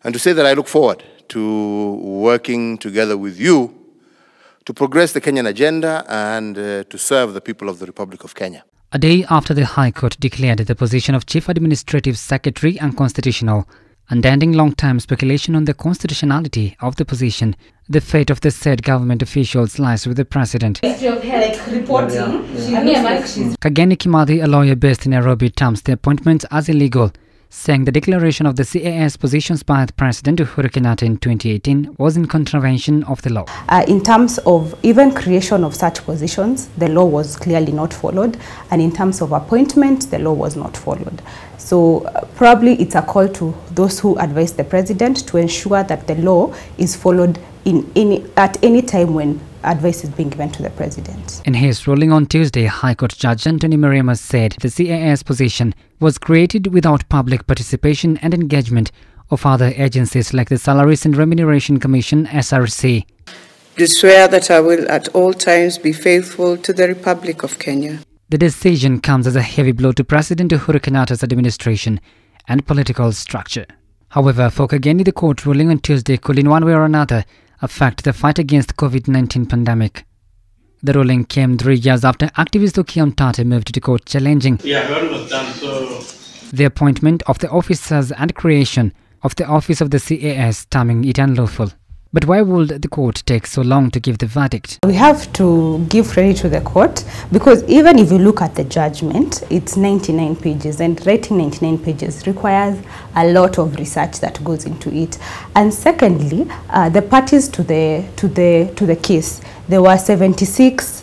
and to say that I look forward to working together with you to progress the Kenyan agenda and to serve the people of the Republic of Kenya. A day after the High Court declared the position of Chief Administrative Secretary unconstitutional and ending long-time speculation on the constitutionality of the position, the fate of the said government officials lies with the President. Kageni Kimathi, a lawyer based in Nairobi, terms the appointment as illegal, saying the declaration of the CAS positions by the President Uhuru Kenyatta in 2018 was in contravention of the law. In terms of even creation of such positions, the law was clearly not followed, and in terms of appointment, the law was not followed. So probably it's a call to those who advise the President to ensure that the law is followed at any time when advice is being given to the President. In his ruling on Tuesday, High Court Judge Anthony Mrema said the CAS position was created without public participation and engagement of other agencies like the Salaries and Remuneration Commission, SRC. Do swear that I will at all times be faithful to the Republic of Kenya. The decision comes as a heavy blow to President Uhuru Kenyatta's administration and political structure. However, for Kageni, the court ruling on Tuesday could in one way or another affect the fight against COVID-19 pandemic. The ruling came 3 years after activist Okiya Mtate moved to court challenging the appointment of the officers and creation of the office of the CAS, terming it unlawful. But why would the court take so long to give the verdict? We have to give credit to the court because even if you look at the judgment, it's 99 pages, and writing 99 pages requires a lot of research that goes into it. And secondly, the parties to the case, there were 76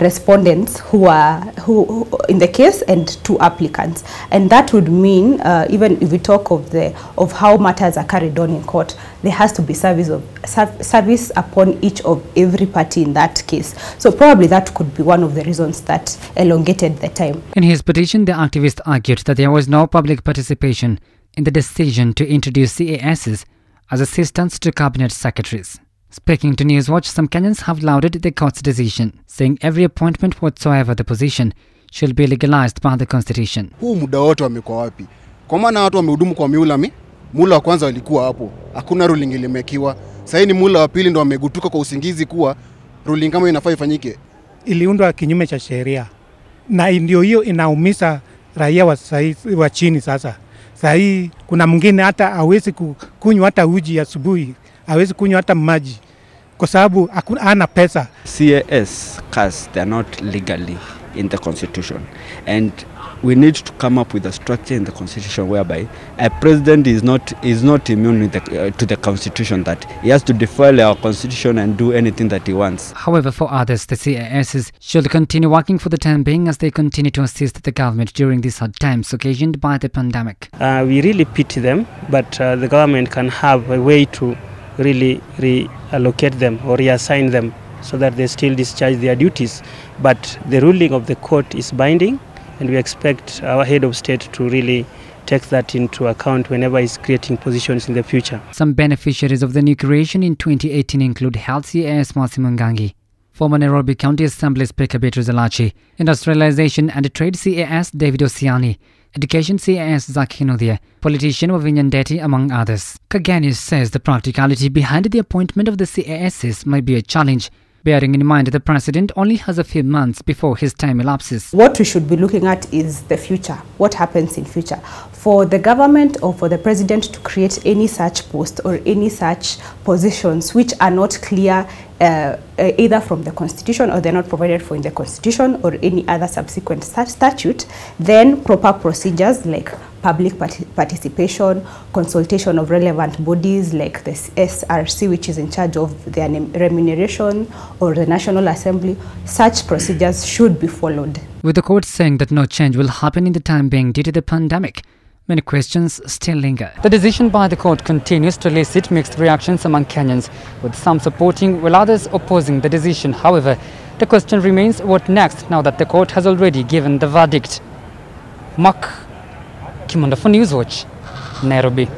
respondents who in the case and 2 applicants, and that would mean even if we talk of how matters are carried on in court, there has to be service upon every party in that case. So probably that could be one of the reasons that elongated the time. In his petition, the activist argued that there was no public participation in the decision to introduce CASs as assistants to cabinet secretaries. Speaking to Newswatch, some Kenyans have lauded the court's decision, saying every appointment whatsoever the position should be legalized by the constitution. Huu muda wote wamekuwa wapi? Kwa maana watu wamehudumu kwa mula wa kwanza walikuwa hapo. Hakuna ruling ilimekiwa. Sasa ni mula wa pili ndo wamegutuka kwa usingizi kuwa ruling kama inafaa ifanyike. Iliundwa kinyume cha sheria. Na ndio hiyo inaumiza raia wa chini sasa. Sasa hii kuna mwingine hata hawezi kunywa hata uji asubuhi. Hawezi kunywa hata maji kwa sababu hana pesa. CAS, they are not legally in the constitution, and we need to come up with a structure in the constitution whereby a president is not immune to the constitution, that he has to defy our constitution and do anything that he wants. However, for others, the CASs should continue working for the time being as they continue to assist the government during these hard times occasioned by the pandemic. We really pity them, but the government can have a way to really reallocate them or reassign them so that they still discharge their duties. But the ruling of the court is binding, and we expect our head of state to really take that into account whenever he's creating positions in the future. Some beneficiaries of the new creation in 2018 include Health CAS Mercy Mwangangi, former Nairobi County Assembly Speaker Beatrice Elachi, Industrialization and Trade CAS David Osiani, Education CAS Zaki Nuthia, politician Wavinya Ndeti, among others. Kageni says the practicality behind the appointment of the CASs might be a challenge, bearing in mind the President only has a few months before his time elapses. What we should be looking at is the future. What happens in future? For the government or for the President to create any such post or any such positions which are not clear either from the Constitution or they're not provided for in the Constitution or any other subsequent statute, then proper procedures like public participation, consultation of relevant bodies like the SRC, which is in charge of their remuneration, or the National Assembly, such procedures should be followed. With the court saying that no change will happen in the time being due to the pandemic, many questions still linger. The decision by the court continues to elicit mixed reactions among Kenyans, with some supporting while others opposing the decision. However, the question remains, what next now that the court has already given the verdict? Mark Kimonda for Newswatch, Nairobi.